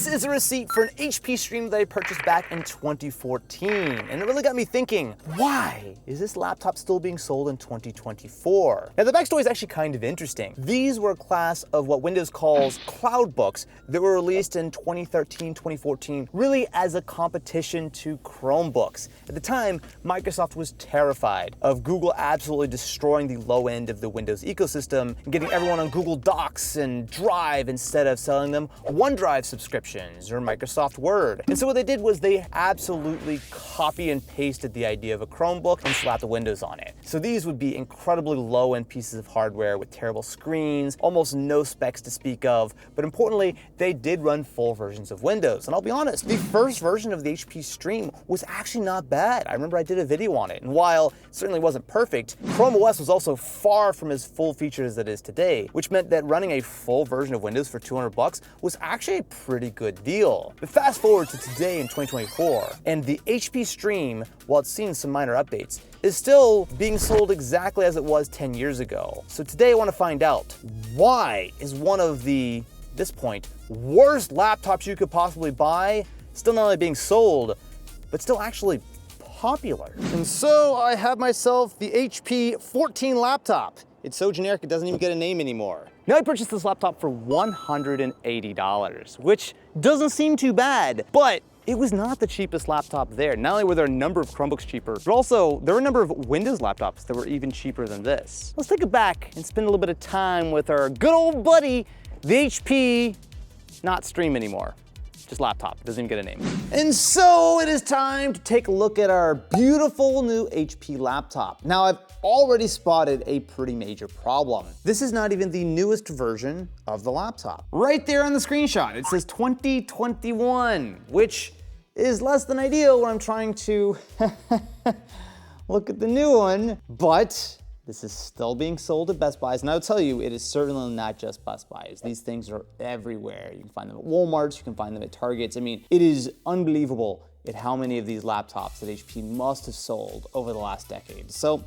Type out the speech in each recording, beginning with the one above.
This is a receipt for an HP Stream that I purchased back in 2014, and it really got me thinking, why is this laptop still being sold in 2024? Now the backstory is actually kind of interesting. These were a class of what Windows calls cloud books that were released in 2013, 2014, really as a competition to Chromebooks. At the time, Microsoft was terrified of Google absolutely destroying the low end of the Windows ecosystem and getting everyone on Google Docs and Drive instead of selling them OneDrive subscriptions or Microsoft Word. And so what they did was they absolutely copy and pasted the idea of a Chromebook and slapped the Windows on it. So these would be incredibly low-end pieces of hardware with terrible screens, almost no specs to speak of, but importantly, they did run full versions of Windows. And I'll be honest, the first version of the HP Stream was actually not bad. I remember I did a video on it, and while it certainly wasn't perfect, Chrome OS was also far from as full featured as it is today, which meant that running a full version of Windows for $200 was actually a pretty good deal. But fast forward to today in 2024, and the HP Stream, while it's seen some minor updates, is still being sold exactly as it was 10 years ago. So today I want to find out, why is one of the, at this point, worst laptops you could possibly buy still not only being sold, but still actually popular? And so I have myself the HP 14 laptop. It's so generic it doesn't even get a name anymore. Now I purchased this laptop for $180, which doesn't seem too bad, but it was not the cheapest laptop there. Not only were there a number of Chromebooks cheaper, but also there were a number of Windows laptops that were even cheaper than this. Let's take it back and spend a little bit of time with our good old buddy, the HP, not Stream anymore. Just laptop, doesn't even get a name. And so it is time to take a look at our beautiful new HP laptop. Now I've already spotted a pretty major problem. This is not even the newest version of the laptop. Right there on the screenshot, it says 2021, which is less than ideal when I'm trying to look at the new one, but this is still being sold at Best Buys, and I'll tell you, it is certainly not just Best Buys. These things are everywhere. You can find them at Walmarts, you can find them at Targets. I mean, it is unbelievable at how many of these laptops that HP must have sold over the last decade. So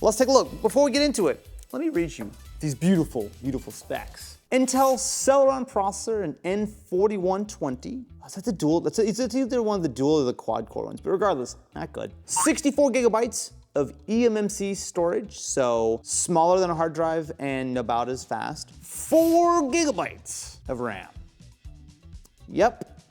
let's take a look. Before we get into it, let me read you these beautiful, beautiful specs. Intel Celeron processor, an N4120. Is that the dual? It's either one of the dual or the quad core ones, but regardless, not good. 64 gigabytes of eMMC storage, so smaller than a hard drive and about as fast. 4 gigabytes of RAM. Yep,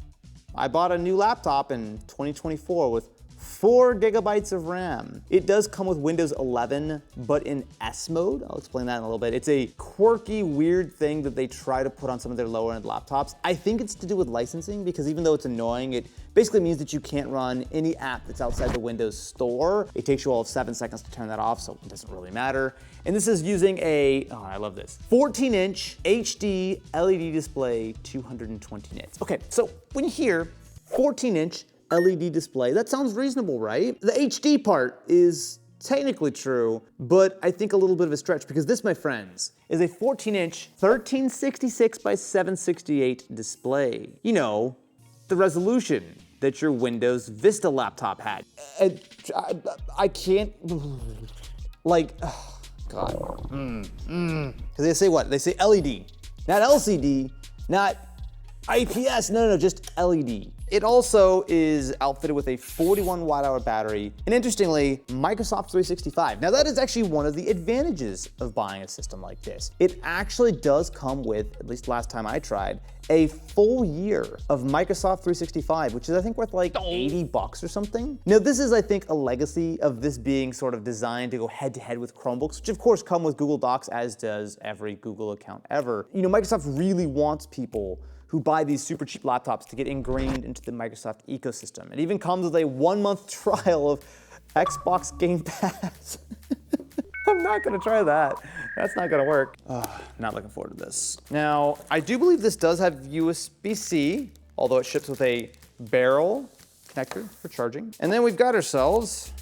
I bought a new laptop in 2024 with 4 gigabytes of RAM. It does come with Windows 11, but in S mode. I'll explain that in a little bit. It's a quirky, weird thing that they try to put on some of their lower end laptops. I think it's to do with licensing, because even though it's annoying, it basically means that you can't run any app that's outside the Windows Store. It takes you all of 7 seconds to turn that off, so it doesn't really matter. And this is using a, oh, I love this, 14-inch HD LED display, 220 nits. Okay, so when you hear 14-inch LED display, that sounds reasonable, right? The HD part is technically true, but I think a little bit of a stretch, because this, my friends, is a 14-inch 1366 by 768 display. You know, the resolution that your Windows Vista laptop had. I can't, like, oh, God. Because they say what? They say LED, not LCD, not IPS, no, just LED. It also is outfitted with a 41 watt-hour battery, and interestingly, Microsoft 365. Now that is actually one of the advantages of buying a system like this. It actually does come with, at least last time I tried, a full year of Microsoft 365, which is I think worth like $80 or something. Now this is, I think, a legacy of this being sort of designed to go head to head with Chromebooks, which of course come with Google Docs, as does every Google account ever. You know, Microsoft really wants people who buy these super cheap laptops to get ingrained into the Microsoft ecosystem. It even comes with a 1-month trial of Xbox Game Pass. I'm not gonna try that. That's not gonna work. Not looking forward to this. Now, I do believe this does have USB-C, although it ships with a barrel connector for charging. And then we've got ourselves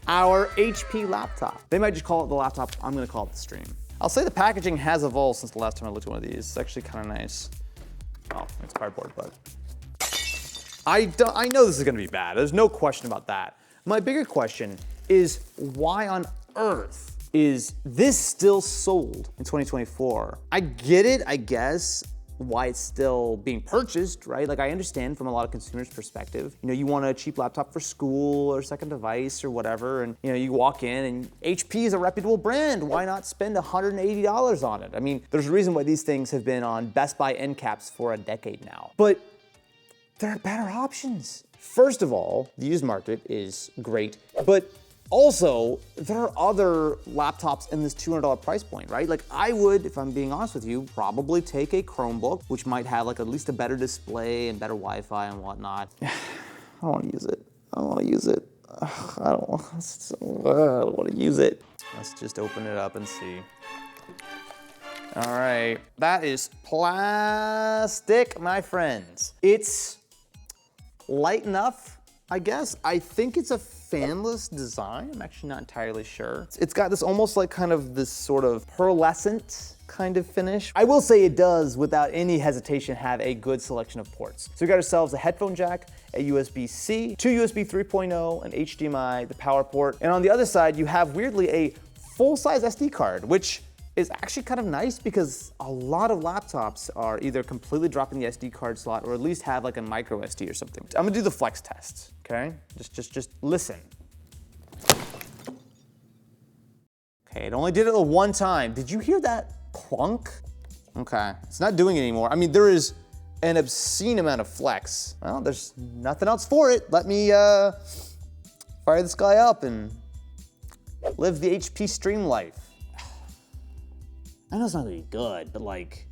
our HP laptop. They might just call it the laptop. I'm gonna call it the Stream. I'll say the packaging has evolved since the last time I looked at one of these. It's actually kind of nice. Well, it's cardboard, but I know this is gonna be bad. There's no question about that. My bigger question is, why on earth is this still sold in 2024? I get it, I guess, why it's still being purchased, right? Like I understand from a lot of consumers' perspective, you want a cheap laptop for school or second device or whatever, and you walk in and HP is a reputable brand. Why not spend $180 on it? I mean, there's a reason why these things have been on Best Buy end caps for a decade now. But there are better options. First of all, the used market is great, but also, there are other laptops in this $200 price point, right? Like I would, if I'm being honest with you, probably take a Chromebook, which might have like at least a better display and better Wi-Fi and whatnot. I don't want to use it. I don't want to use it. I don't want to use it. Let's just open it up and see. All right, that is plastic, my friends. It's light enough, I guess. I think it's a fanless design. I'm actually not entirely sure. It's got this almost like kind of this sort of pearlescent kind of finish. I will say it does, without any hesitation, have a good selection of ports. So we got ourselves a headphone jack, a USB-C, two USB 3.0, an HDMI, the power port, and on the other side you have weirdly a full-size SD card, which is actually kind of nice because a lot of laptops are either completely dropping the SD card slot or at least have like a micro SD or something. I'm gonna do the flex test, okay? Just listen. Okay, it only did it one time. Did you hear that clunk? Okay, it's not doing it anymore. I mean, there is an obscene amount of flex. Well, there's nothing else for it. Let me fire this guy up and live the HP Stream life. I know it's not gonna be good, but like,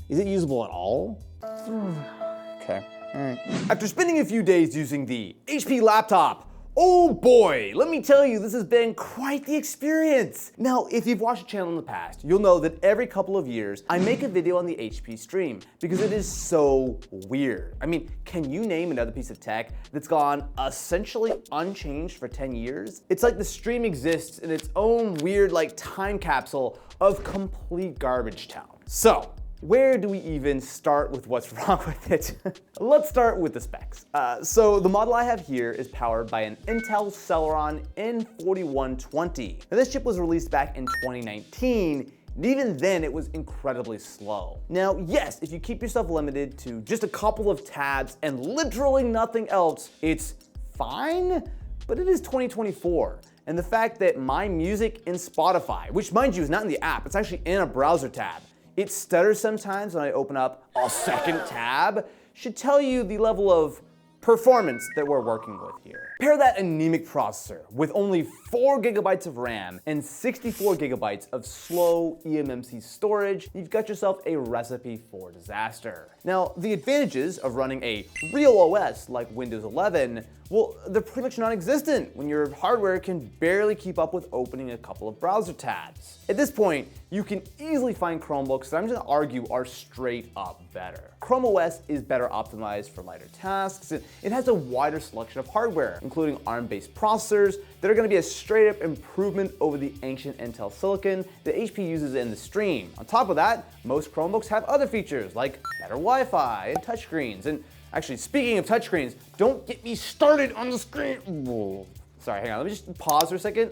is it usable at all? Okay, all right. After spending a few days using the HP laptop, oh boy, let me tell you, this has been quite the experience. Now, if you've watched the channel in the past, you'll know that every couple of years, I make a video on the HP Stream because it is so weird. I mean, can you name another piece of tech that's gone essentially unchanged for 10 years? It's like the Stream exists in its own weird like time capsule of complete garbage town. So, where do we even start with what's wrong with it? Let's start with the specs. So the model I have here is powered by an Intel Celeron N4120. Now this chip was released back in 2019, and even then it was incredibly slow. Now yes, if you keep yourself limited to just a couple of tabs and literally nothing else, it's fine, but it is 2024. And the fact that my music in Spotify, which mind you is not in the app, it's actually in a browser tab, it stutters sometimes when I open up a second tab, should tell you the level of performance that we're working with here. Pair that anemic processor with only 4 gigabytes of RAM and 64 gigabytes of slow eMMC storage, you've got yourself a recipe for disaster. Now, the advantages of running a real OS like Windows 11, well, they're pretty much non-existent when your hardware can barely keep up with opening a couple of browser tabs. At this point, you can easily find Chromebooks that I'm just gonna argue are straight up better. Chrome OS is better optimized for lighter tasks. It has a wider selection of hardware, including ARM-based processors that are gonna be a straight up improvement over the ancient Intel Silicon that HP uses in the Stream. On top of that, most Chromebooks have other features like better Wi-Fi and touchscreens. And actually, speaking of touchscreens, don't get me started on the screen. Whoa. Sorry, hang on, let me just pause for a second.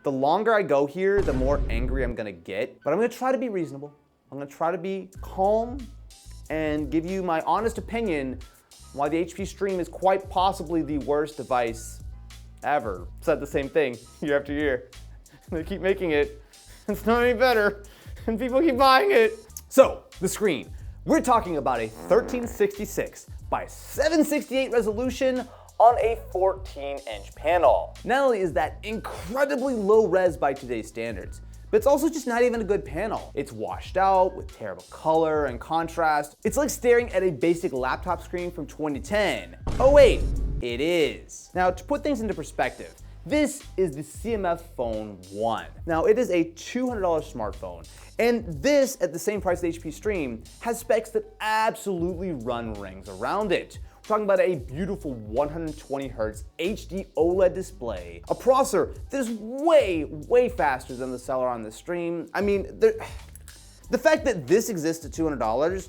The longer I go here, the more angry I'm gonna get, but I'm gonna try to be reasonable. I'm gonna try to be calm and give you my honest opinion why the HP Stream is quite possibly the worst device ever. Said the same thing year after year. They keep making it, it's not any better, and people keep buying it. So, the screen. We're talking about a 1366 by 768 resolution on a 14-inch panel. Not only is that incredibly low res by today's standards, but it's also just not even a good panel. It's washed out with terrible color and contrast. It's like staring at a basic laptop screen from 2010. Oh wait, it is. Now to put things into perspective, this is the CMF Phone 1. Now it is a $200 smartphone, and this, at the same price as HP Stream, has specs that absolutely run rings around it. We're talking about a beautiful 120Hz HD OLED display, a processor that is way faster than the Celeron on the Stream. I mean, the fact that this exists at $200,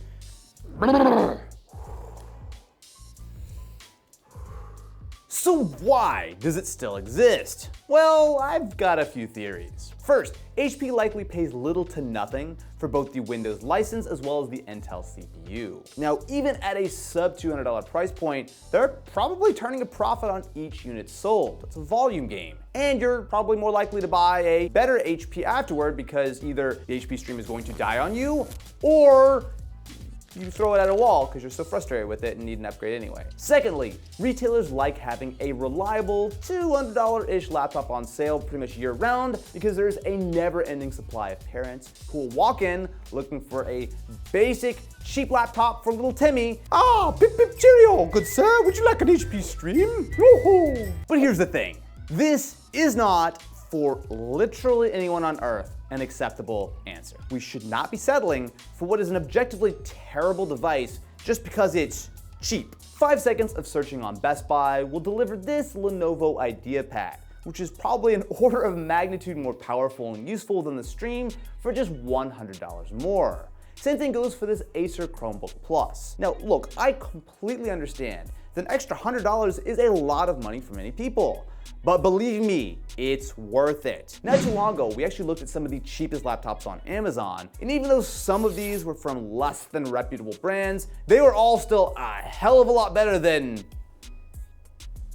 So why does it still exist? Well, I've got a few theories. First, HP likely pays little to nothing for both the Windows license as well as the Intel CPU. Now, even at a sub $200 price point, they're probably turning a profit on each unit sold. It's a volume game. And you're probably more likely to buy a better HP afterward because either the HP Stream is going to die on you or you throw it at a wall because you're so frustrated with it and need an upgrade anyway. Secondly, retailers like having a reliable $200-ish laptop on sale pretty much year round because there's a never-ending supply of parents who will walk in looking for a basic, cheap laptop for little Timmy. Ah, pip pip cheerio, good sir, would you like an HP Stream? Woohoo! But here's the thing, this is not, for literally anyone on earth, an acceptable answer. We should not be settling for what is an objectively terrible device just because it's cheap. 5 seconds of searching on Best Buy will deliver this Lenovo IdeaPad, which is probably an order of magnitude more powerful and useful than the Stream for just $100 more. Same thing goes for this Acer Chromebook Plus. Now look, I completely understand that an extra $100 is a lot of money for many people. But believe me, it's worth it. Not too long ago, we actually looked at some of the cheapest laptops on Amazon, and even though some of these were from less than reputable brands, they were all still a hell of a lot better than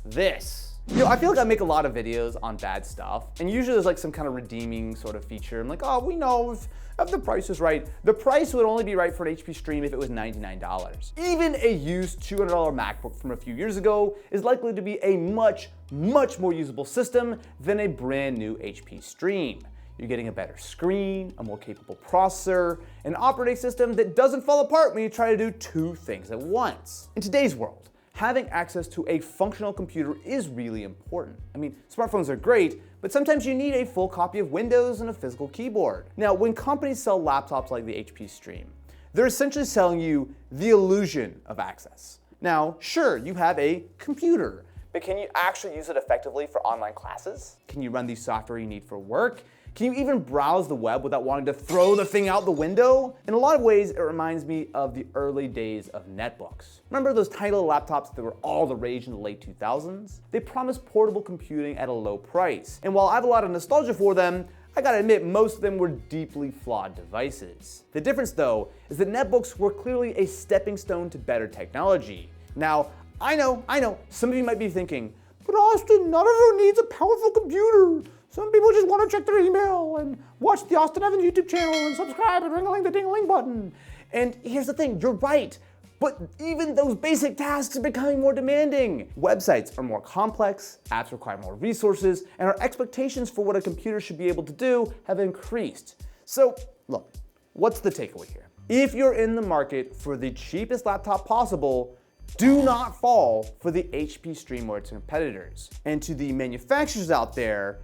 this. You know, I feel like I make a lot of videos on bad stuff, and usually there's like some kind of redeeming sort of feature. I'm like, oh, we know if the price is right. The price would only be right for an HP Stream if it was $99. Even a used $200 MacBook from a few years ago is likely to be a much more usable system than a brand new HP Stream. You're getting a better screen, a more capable processor, an operating system that doesn't fall apart when you try to do two things at once. In today's world, having access to a functional computer is really important. I mean, smartphones are great, but sometimes you need a full copy of Windows and a physical keyboard. Now, when companies sell laptops like the HP Stream, they're essentially selling you the illusion of access. Now, sure, you have a computer, but can you actually use it effectively for online classes? Can you run the software you need for work? Can you even browse the web without wanting to throw the thing out the window? In a lot of ways, it reminds me of the early days of netbooks. Remember those tiny little laptops that were all the rage in the late 2000s? They promised portable computing at a low price. And while I have a lot of nostalgia for them, I gotta admit, most of them were deeply flawed devices. The difference though, is that netbooks were clearly a stepping stone to better technology. Now, I know, some of you might be thinking, but Austin, not everyone needs a powerful computer. Some people just want to check their email and watch the Austin Evans YouTube channel and subscribe and ring-a-ling the ding-a-ling button. And here's the thing, you're right. But even those basic tasks are becoming more demanding. Websites are more complex, apps require more resources, and our expectations for what a computer should be able to do have increased. So look, what's the takeaway here? If you're in the market for the cheapest laptop possible, do not fall for the HP Stream or its competitors. And to the manufacturers out there,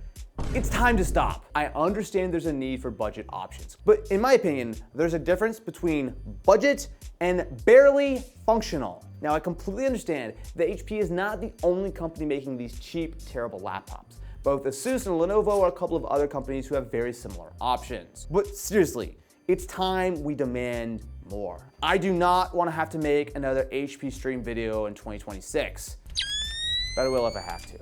it's time to stop. I understand there's a need for budget options, but in my opinion, there's a difference between budget and barely functional. Now, I completely understand that HP is not the only company making these cheap, terrible laptops. Both Asus and Lenovo are a couple of other companies who have very similar options. But seriously, it's time we demand more. I do not want to have to make another HP Stream video in 2026, but I will if I have to.